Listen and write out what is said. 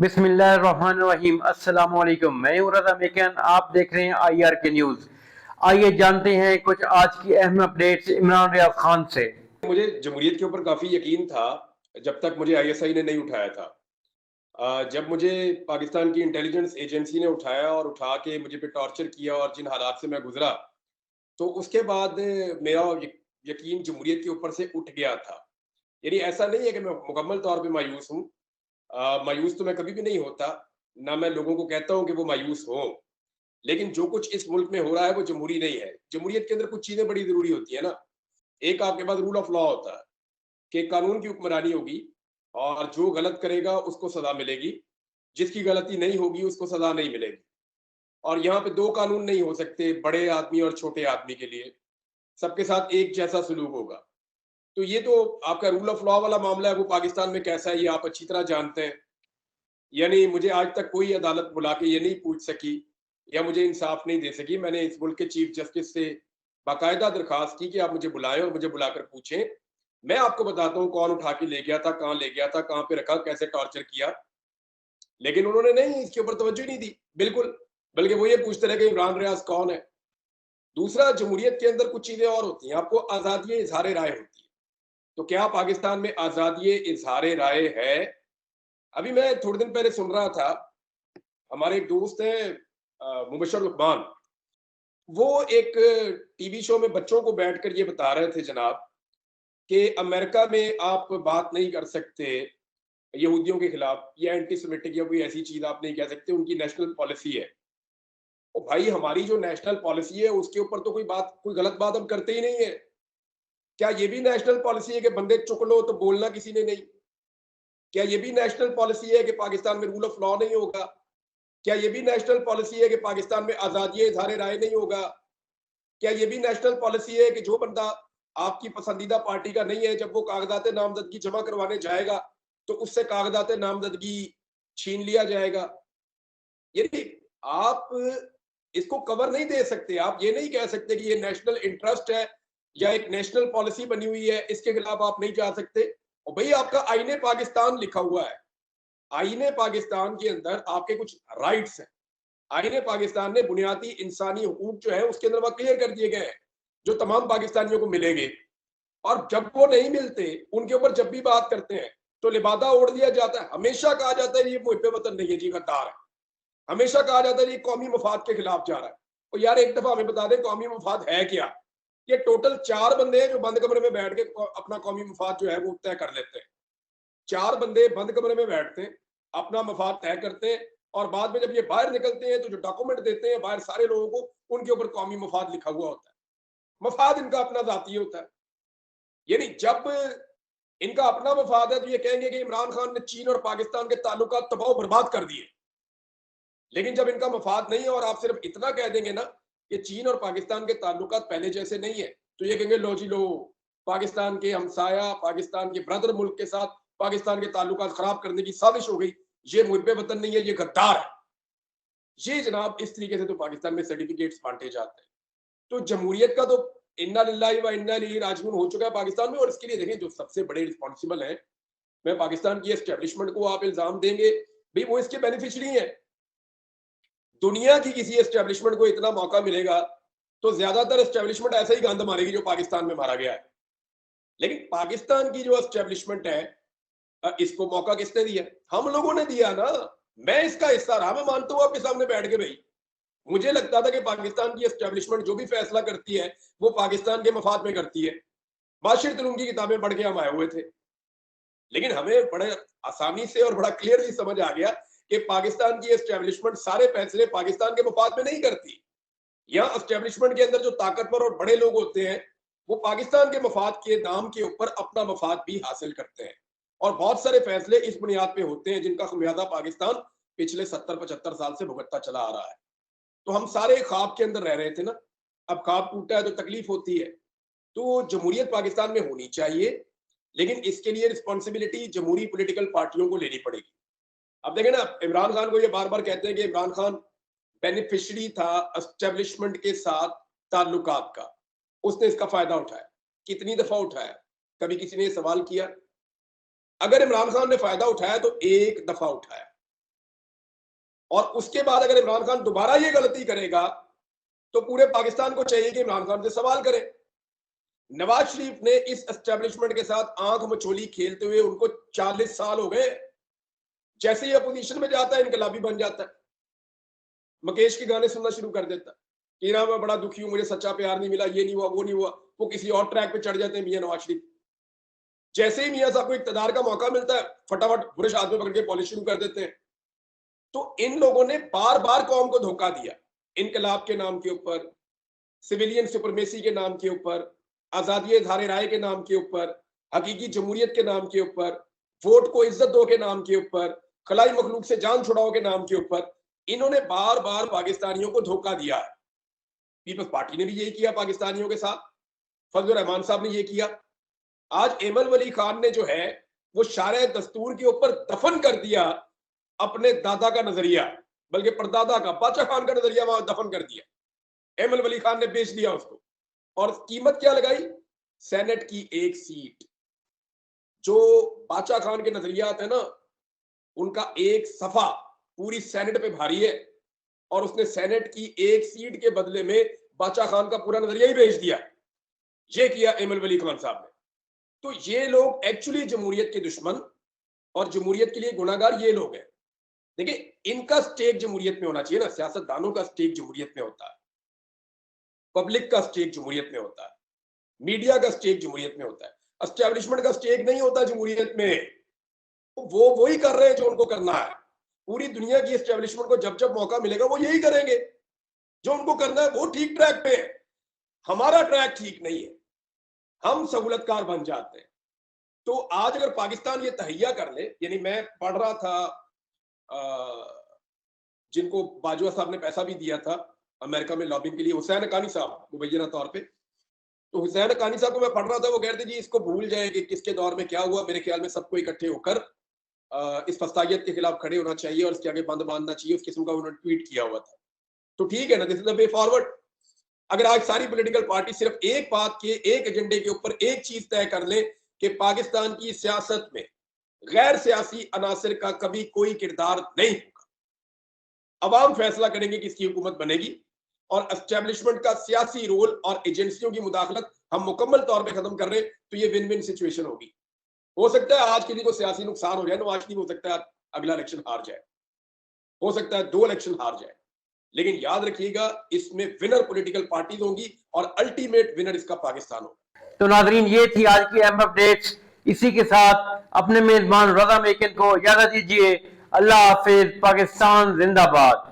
बिस्मिल्लाहिर्रहमानिर्रहीम। अस्सलाम वालेकुम। मैं हूं रज़ा मेकन, आप देख रहे हैं IR के न्यूज। आइए जानते हैं कुछ आज की अहम अपडेट्स इमरान रियाज खान से। मुझे जमहूरियत के ऊपर काफ़ी यकीन था, जब तक मुझे आईएसआई ने नहीं उठाया था। जब मुझे पाकिस्तान की इंटेलिजेंस एजेंसी ने उठाया और उठा के मुझे पे टॉर्चर किया और जिन हालात से मैं गुज़रा, तो उसके बाद मेरा यकीन जमहूरियत के ऊपर से उठ गया था। यानी ऐसा नहीं है कि मैं मुकम्मल तौर पे मायूस हूँ। मायूस तो मैं कभी भी नहीं होता, ना मैं लोगों को कहता हूँ कि वो मायूस हों। लेकिन जो कुछ इस मुल्क में हो रहा है, वो जमहूरी नहीं है। जमहूरियत के अंदर कुछ चीज़ें बड़ी ज़रूरी होती है ना। एक आपके पास रूल ऑफ लॉ होता है। कि कानून की हुक्मरानी होगी और जो गलत करेगा उसको सजा मिलेगी, जिसकी गलती नहीं होगी उसको सजा नहीं मिलेगी। और यहाँ पे दो कानून नहीं हो सकते, बड़े आदमी और छोटे आदमी के लिए। सबके साथ एक जैसा सलूक होगा। तो ये तो आपका रूल ऑफ लॉ वाला मामला है, वो पाकिस्तान में कैसा है ये आप अच्छी तरह जानते हैं। यानी मुझे आज तक कोई अदालत बुला के ये नहीं पूछ सकी या मुझे इंसाफ नहीं दे सकी। मैंने इस मुल्क के चीफ जस्टिस से बाकायदा दरखास्त की कि आप मुझे बुलाएं और मुझे बुलाकर पूछें। मैं आपको बताता हूँ कौन उठा के ले गया था, कहाँ ले गया था, कहाँ पे रखा, कैसे टॉर्चर किया। लेकिन उन्होंने नहीं, इसके ऊपर तवज्जो ही नहीं दी, बिल्कुल। बल्कि वो ये पूछते रहे कि इमरान रियाज कौन है। दूसरा, जमहूरियत के अंदर कुछ चीजें और होती हैं, आपको आजादी इजहार राय होती है। तो क्या पाकिस्तान में आजादी इजहार राय है? अभी मैं थोड़े दिन पहले सुन रहा था, हमारे एक दोस्त हैं मुबशर लुकमान, वो एक टीवी शो में बच्चों को बैठकर ये बता रहे थे जनाब कि अमेरिका में आप बात नहीं कर सकते यहूदियों के खिलाफ, या एंटी सेमिटिक या कोई ऐसी चीज आप नहीं कह सकते, उनकी नेशनल पॉलिसी है। ओ भाई, हमारी जो नेशनल पॉलिसी है उसके ऊपर तो कोई गलत बात हम करते ही नहीं है। क्या ये भी नेशनल पॉलिसी है कि बंदे चुक लो तो बोलना किसी ने नहीं? क्या ये भी नेशनल पॉलिसी है कि पाकिस्तान में रूल ऑफ लॉ नहीं होगा? क्या ये भी नेशनल पॉलिसी है कि पाकिस्तान में आजादी इजहार राय नहीं होगा? क्या ये भी नेशनल पॉलिसी है कि जो बंदा आपकी पसंदीदा पार्टी का नहीं है, जब वो कागजात नामजदगी जमा करवाने जाएगा तो उससे कागजात नामजदगी छीन लिया जाएगा? यानी आप इसको कवर नहीं दे सकते। आप ये नहीं कह सकते कि ये नेशनल इंटरेस्ट है या एक नेशनल पॉलिसी बनी हुई है, इसके खिलाफ आप नहीं जा सकते। और भाई, आपका आईने पाकिस्तान लिखा हुआ है। आईने पाकिस्तान के अंदर आपके कुछ राइट्स हैं। आईने पाकिस्तान ने बुनियादी इंसानी हकूक जो है उसके अंदर वह क्लियर कर दिए गए हैं, जो तमाम पाकिस्तानियों को मिलेंगे। और जब वो नहीं मिलते, उनके ऊपर जब भी बात करते हैं तो लिबादा ओढ़ दिया जाता है। हमेशा कहा जाता है ये मुहिब वतन नहीं है जी, गद्दार है। हमेशा कहा जाता है ये कौमी मफाद के खिलाफ जा रहा है। और यार, एक दफा हमें बता दें कौमी मफाद है क्या? ये टोटल 4 बंदे हैं जो बंद कमरे में बैठ के अपना कौमी मफाद जो है वो तय कर लेते हैं। 4 बंदे बंद कमरे में बैठते हैं, अपना मफाद तय करते हैं, और बाद में जब ये बाहर निकलते हैं तो जो डॉक्यूमेंट देते हैं बाहर सारे लोगों को, उनके ऊपर कौमी मफाद लिखा हुआ होता है। मफाद इनका अपना जाती होता है। यानी जब इनका अपना मफाद है तो ये कहेंगे कि इमरान खान ने चीन और पाकिस्तान के ताल्लुकात तबाह बर्बाद कर दिए। लेकिन जब इनका मफाद नहीं है और आप सिर्फ इतना कह देंगे ना कि चीन और पाकिस्तान के ताल्लुकात पहले जैसे नहीं है, तो ये कहेंगे लो जी लो, पाकिस्तान के हमसाया, पाकिस्तान के ब्रदर मुल्क के साथ पाकिस्तान के ताल्लुकात खराब करने की साजिश हो गई। ये मुहिब वतन नहीं है, ये गद्दार है। ये जनाब इस तरीके से तो पाकिस्तान में सर्टिफिकेट्स बांटे जाते हैं। तो जमहूरियत का तो इन्ना लिल्लाहि व इन्ना इलैहि राजिऊन हो चुका है पाकिस्तान में। और इसके लिए देखें, जो सबसे बड़े रिस्पॉन्सिबल हैं, मैं पाकिस्तान की एस्टेब्लिशमेंट को आप इल्जाम देंगे, भाई वो इसके बेनिफिशियरी हैं। दुनिया की किसी एस्टेब्लिशमेंट को इतना मौका मिलेगा तो ज्यादातर एस्टेब्लिशमेंट ऐसा ही गंद मारेगी जो पाकिस्तान में मारा गया है। लेकिन पाकिस्तान की जो एस्टेब्लिशमेंट है, इसको मौका किसने दिया? हम लोगों ने दिया ना। मैं इसका हिस्सा रहा, मैं मानता हूं आपके सामने बैठ के। भाई, मुझे लगता था कि पाकिस्तान की एस्टेब्लिशमेंट जो भी फैसला करती है वो पाकिस्तान के मफाद में करती है। माशिरत उलूम की किताबें पढ़ के हम आए हुए थे। लेकिन हमें बड़े आसानी से और बड़ा क्लियरली समझ आ गया कि पाकिस्तान की एस्टेब्लिशमेंट सारे फैसले पाकिस्तान के मफाद में नहीं करती। यहाँ एस्टेब्लिशमेंट के अंदर जो ताकतवर और बड़े लोग होते हैं, वो पाकिस्तान के मफाद के नाम के ऊपर अपना मफाद भी हासिल करते हैं। और बहुत सारे फैसले इस बुनियाद पे होते हैं जिनका खमियाजा पाकिस्तान पिछले 70-75 साल से भुगतता चला आ रहा है। तो हम सारे ख्वाब के अंदर रह रहे थे ना। अब ख्वाब टूटा है तो तकलीफ होती है। तो जमहूरियत पाकिस्तान में होनी चाहिए, लेकिन इसके लिए रिस्पॉन्सिबिलिटी जमहूरी पॉलिटिकल पार्टियों को लेनी पड़ेगी। अब देखें ना, इमरान खान को ये बार बार कहते हैं कि इमरान खान बेनिफिशियरी था एस्टेब्लिशमेंट के साथ ताल्लुकात का, उसने इसका फायदा उठाया। कितनी दफा उठाया? कभी किसी ने सवाल किया? अगर इमरान खान ने फायदा उठाया तो एक दफा उठाया। और उसके बाद अगर इमरान खान दोबारा ये गलती करेगा तो पूरे पाकिस्तान को चाहिए कि इमरान खान से सवाल करे। नवाज शरीफ ने इस एस्टेब्लिशमेंट के साथ आंख मचोली खेलते हुए उनको 40 साल हो गए। जैसे ही अपोजिशन में जाता है इनकलाबी बन जाता है, मुकेश के गाने सुनना शुरू कर देता है कि ना मैं बड़ा दुखी हूं, मुझे सच्चा प्यार नहीं मिला, ये नहीं हुआ, वो नहीं हुआ। वो किसी और ट्रैक पे चढ़ जाते हैं मियां नवाज शरीफ। जैसे ही मियां साहब को इक्तदार का मौका मिलता है फटाफट बुरश आदमी पकड़ के पॉलिश शुरू कर देते हैं। तो इन लोगों ने बार बार कौम को धोखा दिया, इनकलाब के नाम के ऊपर, सिविलियन सुपरमेसी के नाम के ऊपर, आजादी इज़हार राय के नाम के ऊपर, हकीकी जमहूरियत के नाम के ऊपर, वोट को इज्जत दो के नाम के ऊपर, खलाई मखलूक से जान छुड़ाओ के नाम के ऊपर। इन्होंने बार बार पाकिस्तानियों को धोखा दिया है। पीपल्स पार्टी ने भी यही किया पाकिस्तानियों के साथ, फजलुर रहमान साहब ने यह किया। आज एमल वली खान ने जो है वो शारे दस्तूर के ऊपर दफन कर दिया अपने दादा का नजरिया, बल्कि परदादा का, बादशाह खान का नजरिया वहां दफन कर दिया। एमल वली खान ने बेच दिया उसको। और कीमत क्या लगाई? सेनेट की एक सीट। जो बादशाह खान के नजरियात है ना, उनका एक सफा पूरी सेनेट पे भारी है, और उसने सेनेट की एक सीट के बदले में बादशाह खान का पूरा नजरिया ही बेच दिया। ये किया एमल वली खान साहब ने। तो ये लोग एक्चुअली जमहूरियत के दुश्मन और जमहूरियत के लिए गुनाहगार ये लोग हैं। देखिए, इनका स्टेक जमहूरियत में होना चाहिए ना, सियासतदानों का स्टेक जमहूरियत में होता है, पब्लिक का स्टेक जमहूरियत में होता है, मीडिया का स्टेक जमहूरियत में होता है। एस्टेब्लिशमेंट का स्टेक नहीं होता जमहूरियत में। वो वही कर रहे हैं जो उनको करना है। पूरी दुनिया की एस्टेब्लिशमेंट को जब जब मौका मिलेगा वो यही करेंगे जो उनको करना है। वो ठीक ट्रैक पे है, हमारा ट्रैक ठीक नहीं है, हम सहूलतकार बन जाते हैं। तो आज अगर पाकिस्तान ये तहैया कर ले, यानी मैं पढ़ रहा था जिनको बाजवा साहब ने पैसा भी दिया था अमेरिका में लॉबिंग के लिए, हुसैन हक्कानी साहब मुबैना तौर पे। तो हुसैन हक्कानी साहब को मैं पढ़ रहा था, वो कहते जी इसको भूल जाए कि किसके दौर में क्या हुआ। मेरे ख्याल में सबको इकट्ठे होकर इस फसादियत के खिलाफ खड़े होना चाहिए और इसके आगे बंद बांधना चाहिए। उस किस्म का उन्होंने ट्वीट किया हुआ था। तो ठीक है ना, this is the way forward. अगर आज सारी पॉलिटिकल पार्टी सिर्फ एक बात के, एक एजेंडे के ऊपर एक चीज तय कर ले कि पाकिस्तान की सियासत में गैर सियासी अनासर का कभी कोई किरदार नहीं होगा, अवाम फैसला करेंगे किसकी हुकूमत बनेगी, और एस्टेब्लिशमेंट का सियासी रोल और एजेंसियों की मुदाखलत हम मुकम्मल तौर पे खत्म कर रहे हैं, तो ये विन विन सिचुएशन होगी। हो सकता है आज के लिए कोई सियासी नुकसान हो जाए, नवाज शरीफ हो सकता है अगला इलेक्शन हार जाए, हो सकता है 2 इलेक्शन हार जाए, लेकिन याद रखिएगा इसमें विनर पॉलिटिकल पार्टीज होंगी और अल्टीमेट विनर इसका पाकिस्तान होगा। तो नाजरीन, ये थी आज की अहम अपडेट्स। इसी के साथ अपने मेजबान रजा मेकिन को इजाजत दीजिए। अल्लाह हाफिज। पाकिस्तान जिंदाबाद।